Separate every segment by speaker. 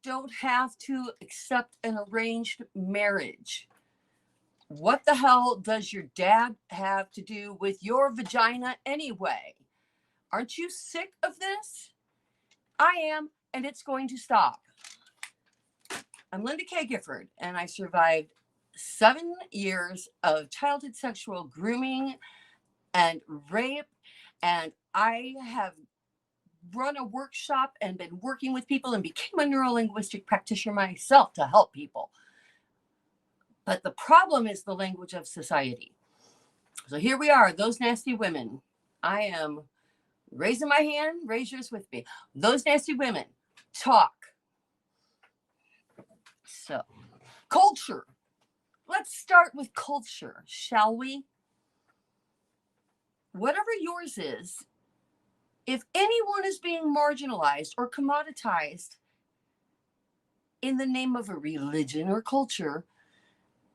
Speaker 1: don't have to accept an arranged marriage. What the hell does your dad have to do with your vagina anyway? Aren't you sick of this? I am, and it's going to stop. I'm Linda K. Gifford, and I survived 7 years of childhood sexual grooming and rape, and I have run a workshop and been working with people and became a neurolinguistic practitioner myself to help people. But the problem is the language of society. So here we are, those nasty women. I am raising my hand, raise yours with me. Those nasty women talk. So, culture. Let's start with culture, shall we? Whatever yours is, if anyone is being marginalized or commoditized in the name of a religion or culture,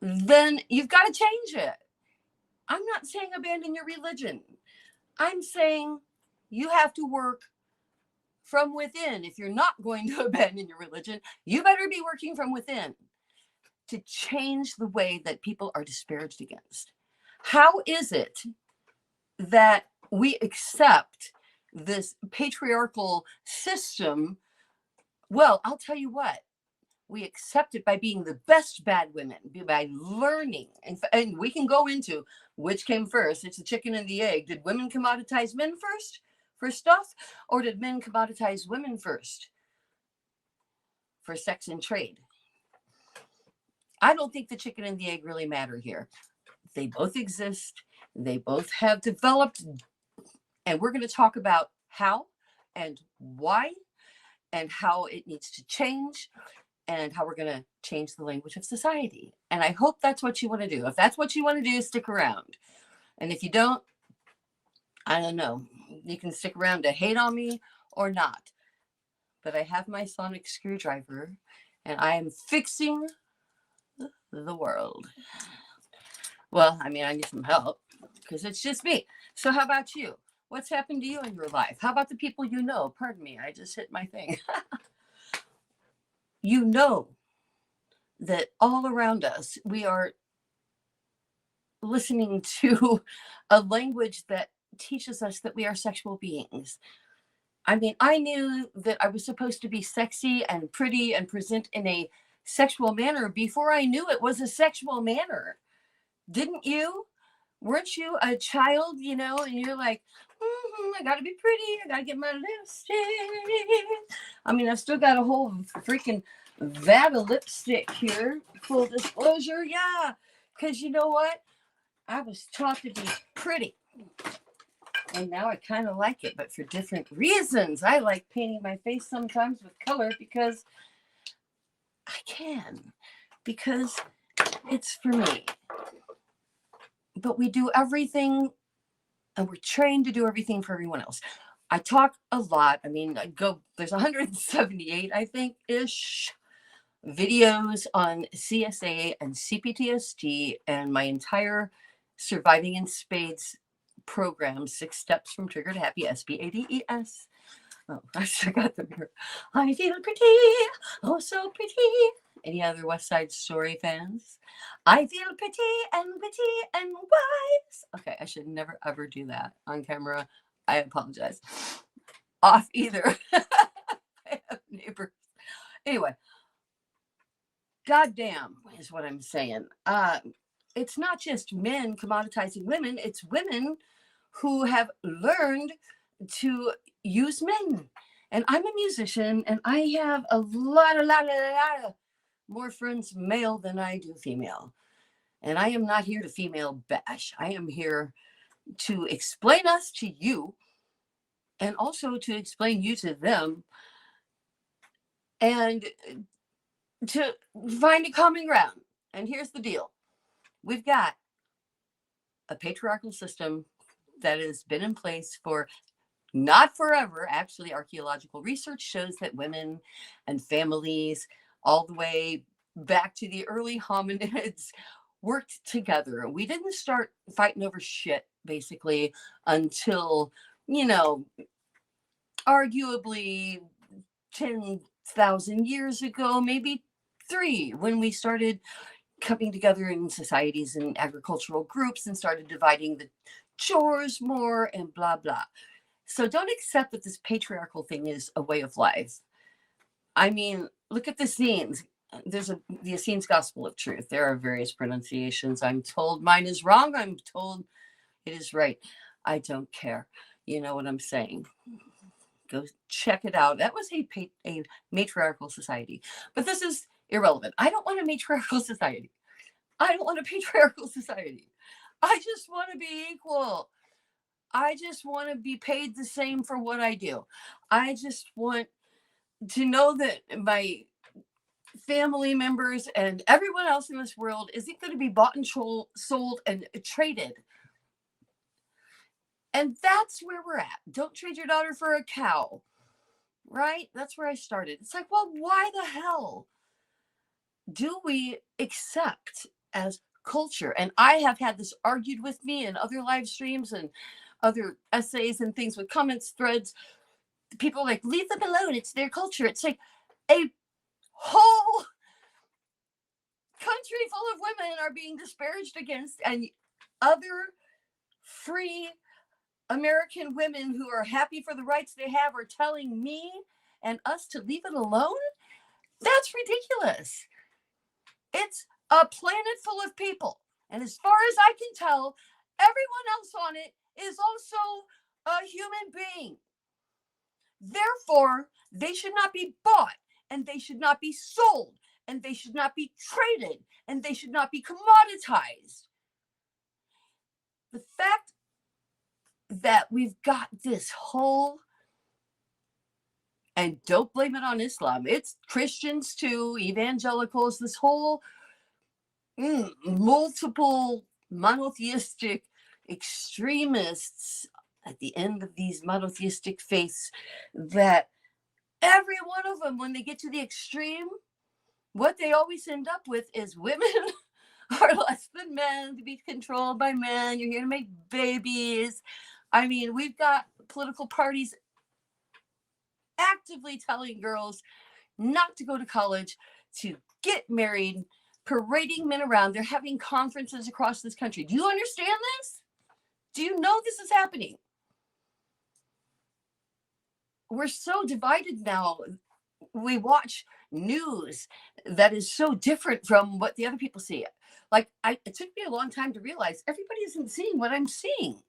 Speaker 1: then you've got to change it. I'm not saying abandon your religion. I'm saying you have to work from within. If you're not going to abandon your religion, you better be working from within to change the way that people are disparaged against. How is it that we accept this patriarchal system? Well, I'll tell you what. We accept it by being the best bad women, by learning. And we can go into which came first. It's the chicken and the egg. Did women commoditize men first for stuff? Or did men commoditize women first for sex and trade? I don't think the chicken and the egg really matter here. They both exist. They both have developed. And we're going to talk about how and why and how it needs to change, and how we're going to change the language of society. And I hope that's what you want to do. If that's what you want to do, stick around. And if you don't, I don't know. You can stick around to hate on me or not. But I have my sonic screwdriver, and I am fixing the world. Well, I mean, I need some help because it's just me. So how about you? What's happened to you in your life? How about the people you know? Pardon me, I just hit my thing. You know that all around us, we are listening to a language that teaches us that we are sexual beings. I mean, I knew that I was supposed to be sexy and pretty and present in a sexual manner before I knew it was a sexual manner. Didn't you? Weren't you a child, you know, and you're like, I gotta be pretty, I gotta get my lipstick. I mean, I've still got a whole freaking vat of lipstick here, full disclosure. Yeah, because you know what? I was taught to be pretty. And now I kind of like it, but for different reasons. I like painting my face sometimes with color because I can, because it's for me. But we do everything, and we're trained to do everything for everyone else. I talk a lot. I mean, there's 178, I think, ish videos on CSA and C-PTSD and my entire Surviving in Spades program, 6 Steps from Trigger to Happy, SPADES. Oh, I forgot the mirror. I feel pretty, oh so pretty. Any other West Side Story fans? I feel pretty and witty and wise. Okay, I should never ever do that on camera. I apologize. Off either. I have neighbors. Anyway, goddamn is what I'm saying. It's not just men commoditizing women. It's women who have learned to use men. And I'm a musician, and I have a lot of more friends male than I do female. And I am not here to female bash. I am here to explain us to you, and also to explain you to them, and to find a common ground. And here's the deal. We've got a patriarchal system that has been in place for not forever. Actually, archaeological research shows that women and families all the way back to the early hominids worked together. We didn't start fighting over shit, basically, until, you know, arguably 10 1,000 years ago, maybe 3, when we started coming together in societies and agricultural groups and started dividing the chores more and blah, blah. So don't accept that this patriarchal thing is a way of life. I mean, look at the Essenes. There's the Essenes Gospel of Truth. There are various pronunciations. I'm told mine is wrong. I'm told it is right. I don't care. You know what I'm saying? Go check it out. That was a matriarchal society. But this is irrelevant. I don't want a matriarchal society. I don't want a patriarchal society. I just want to be equal. I just want to be paid the same for what I do. I just want to know that my family members and everyone else in this world isn't going to be bought and sold and traded. And that's where we're at. Don't trade your daughter for a cow, right? That's where I started. It's like, well, why the hell do we accept as culture? And I have had this argued with me in other live streams and other essays and things with comments threads. People are like, leave them alone. It's their culture. It's like a whole country full of women are being disparaged against, and other free American women who are happy for the rights they have are telling me and us to leave it alone? That's ridiculous. It's a planet full of people. And as far as I can tell, everyone else on it is also a human being. Therefore, they should not be bought, and they should not be sold, and they should not be traded, and they should not be commoditized. The fact that we've got this whole, and don't blame it on Islam, it's Christians too, evangelicals, this whole multiple monotheistic extremists at the end of these monotheistic faiths, that every one of them, when they get to the extreme, what they always end up with is women are less than men, to be controlled by men. You're here to make babies. I mean, we've got political parties actively telling girls not to go to college, to get married, parading men around. They're having conferences across this country. Do you understand this? Do you know this is happening? We're so divided now. We watch news that is so different from what the other people see. Like, it took me a long time to realize everybody isn't seeing what I'm seeing.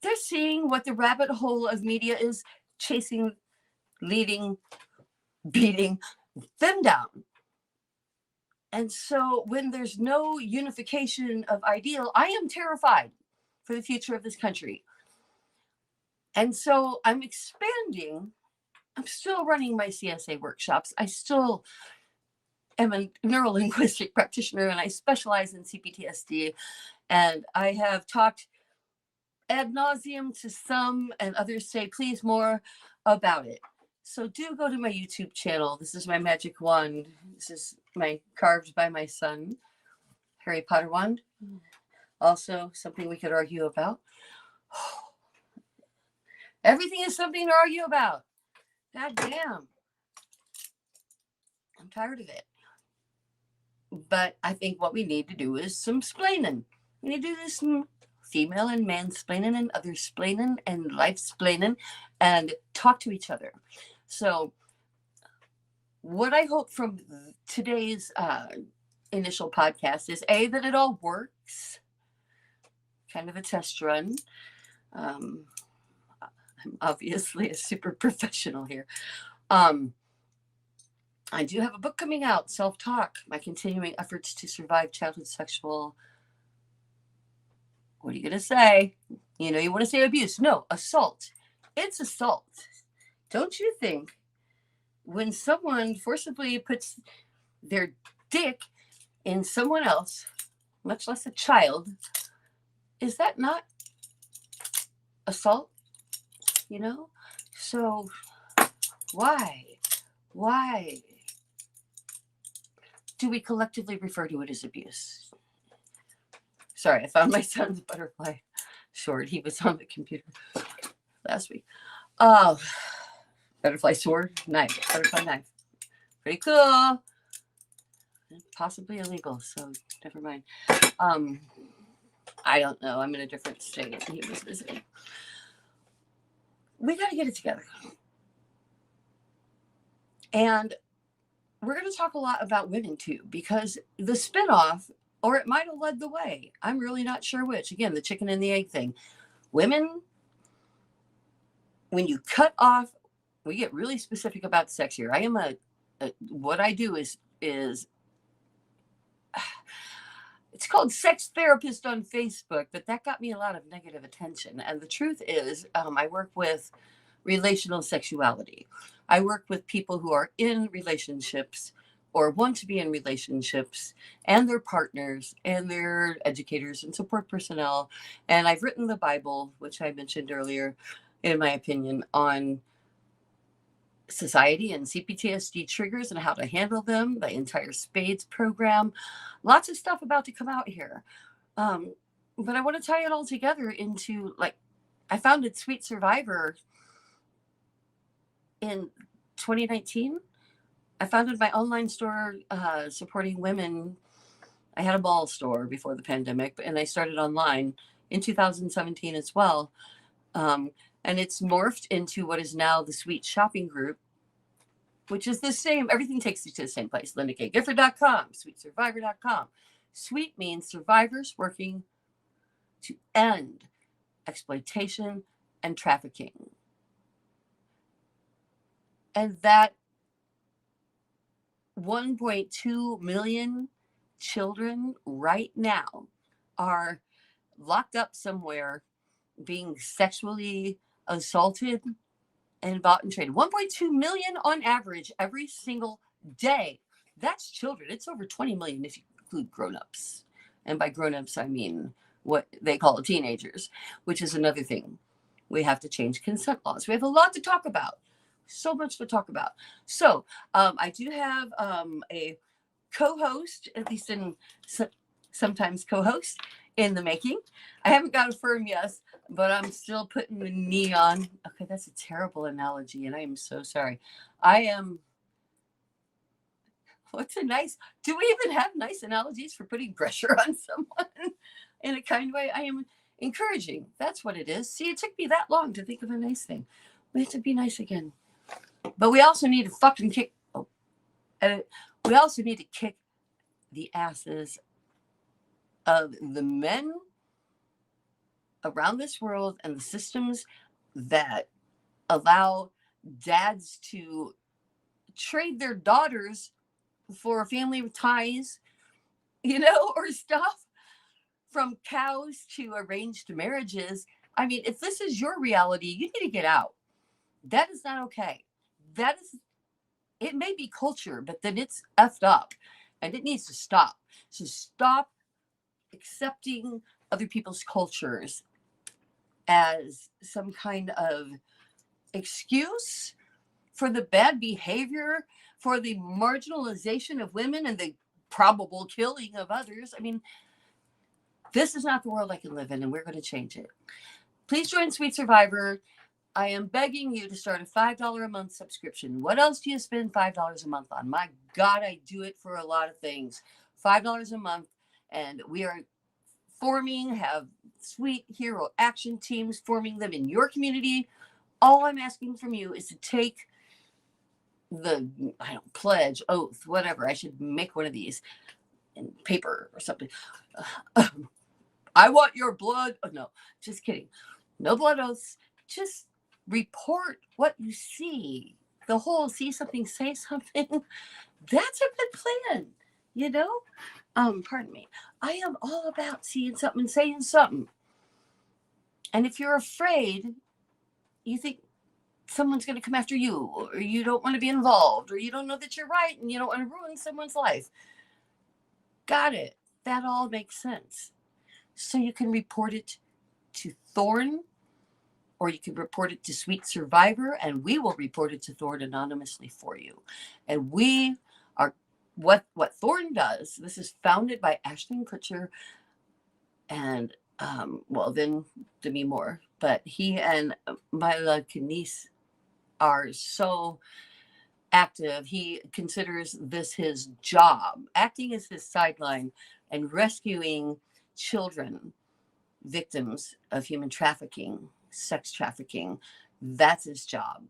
Speaker 1: They're seeing what the rabbit hole of media is chasing, leading, beating them down. And so when there's no unification of ideal, I am terrified for the future of this country. And so I'm expanding. I'm still running my CSA workshops. I still am a neurolinguistic practitioner, and I specialize in C-PTSD. And I have talked ad nauseum to some, and others say, please, more about it. So do go to my YouTube channel. This is my magic wand. This is my carved by my son, Harry Potter wand. Also something we could argue about. Everything is something to argue about. God damn. I'm tired of it. But I think what we need to do is some splaining. We need to do some female and mansplaining and other splaining and life splaining and talk to each other. So what I hope from today's initial podcast is that it all works. Kind of a test run. I'm obviously a super professional here. I do have a book coming out, Self-Talk, My Continuing Efforts to Survive Childhood Sexual. What are you going to say? You know, you want to say abuse. No, assault. It's assault. Don't you think when someone forcibly puts their dick in someone else, much less a child, is that not assault? You know? So why do we collectively refer to it as abuse? Sorry, I found my son's butterfly short. He was on the computer last week. Oh, Butterfly sword, knife, butterfly knife. Pretty cool. Possibly illegal, so never mind. I don't know. I'm in a different state. He was visiting. We got to get it together. And we're going to talk a lot about women too, because the spinoff, or it might have led the way. I'm really not sure which. Again, the chicken and the egg thing. Women, when you cut off, we get really specific about sex here. I am what I do is it's called sex therapist on Facebook, but that got me a lot of negative attention. And the truth is, I work with relational sexuality. I work with people who are in relationships or want to be in relationships, and their partners and their educators and support personnel. And I've written the Bible, which I mentioned earlier, in my opinion, on society and C-PTSD triggers and how to handle them, the entire SPADES program, lots of stuff about to come out here. But I want to tie it all together into, like, I founded Sweet Survivor in 2019. I founded my online store supporting women. I had a mall store before the pandemic, and I started online in 2017 as well. And it's morphed into what is now the Sweet Shopping Group, which is the same. Everything takes you to the same place. LindaKGifford.com, SweetSurvivor.com. Sweet means survivors working to end exploitation and trafficking. And that 1.2 million children right now are locked up somewhere being sexually assaulted and bought and traded. 1.2 million on average every single day. That's children. It's over 20 million if you include grown-ups. And by grown-ups, I mean what they call teenagers, which is another thing. We have to change consent laws. We have a lot to talk about. So much to talk about. So I do have a co-host, at least in sometimes co-host, in the making. I haven't got a firm yet, but I'm still putting the knee on. Okay, that's a terrible analogy, and I am so sorry. What's a nice, do we even have nice analogies for putting pressure on someone in a kind way? I am encouraging. That's what it is. See, it took me that long to think of a nice thing. We have to be nice again. But we also need to fucking kick, we also need to kick the asses of the men around this world and the systems that allow dads to trade their daughters for family ties, or stuff, from cows to arranged marriages. I mean, if this is your reality, you need to get out. That is not okay. It may be culture, but then it's effed up and it needs to stop. So stop accepting other people's cultures as some kind of excuse for the bad behavior, for the marginalization of women and the probable killing of others. I mean, this is not the world I can live in, and we're going to change it. Please join Sweet Survivor. I am begging you to start a $5 a month subscription. What else do you spend $5 a month on? My God, I do it for a lot of things. $5 a month, and we are have sweet hero action teams, forming them in your community. All I'm asking from you is to take the pledge, oath, whatever. I should make one of these in paper or something. I want your blood. Oh, no, just kidding. No blood oaths. Just report what you see. The whole see something, say something. That's a good plan, Pardon me. I am all about seeing something and saying something. And if you're afraid, you think someone's going to come after you, or you don't want to be involved, or you don't know that you're right and you don't want to ruin someone's life. Got it. That all makes sense. So you can report it to Thorn, or you can report it to Sweet Survivor, and we will report it to Thorn anonymously for you. And we are what Thorn does. This is founded by Ashton Kutcher and then Demi Moore, but he and Myla Knies, are so active. He considers this his job. Acting is his sideline, and rescuing children, victims of human trafficking, sex trafficking, that's his job.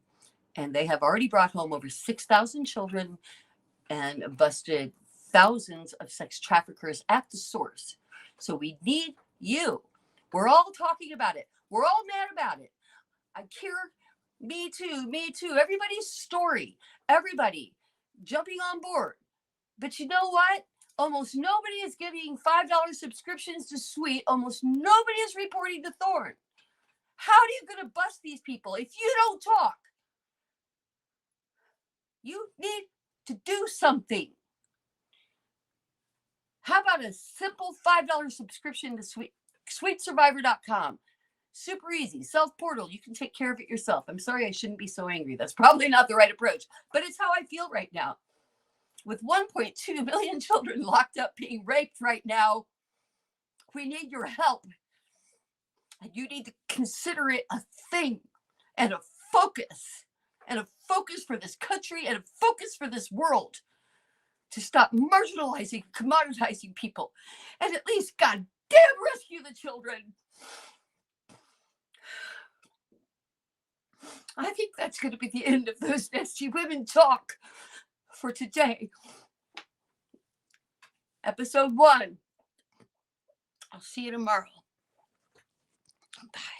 Speaker 1: And they have already brought home over 6,000 children and busted thousands of sex traffickers at the source. So we need you. We're all talking about it. We're all mad about it. I hear me too. Everybody's story, everybody jumping on board. But you know what? Almost nobody is giving $5 subscriptions to Sweet. Almost nobody is reporting to Thorn. How are you going to bust these people if you don't talk? You need to do something. How about a simple $5 subscription to SweetSurvivor.com? Super easy, self-portal. You can take care of it yourself. I'm sorry, I shouldn't be so angry. That's probably not the right approach, but it's how I feel right now. With 1.2 million children locked up being raped right now, we need your help. And you need to consider it a thing and a focus for this country and a focus for this world to stop marginalizing, commoditizing people, and at least, goddamn, rescue the children. I think that's going to be the end of those nasty women talk for today. Episode 1. I'll see you tomorrow. Bye.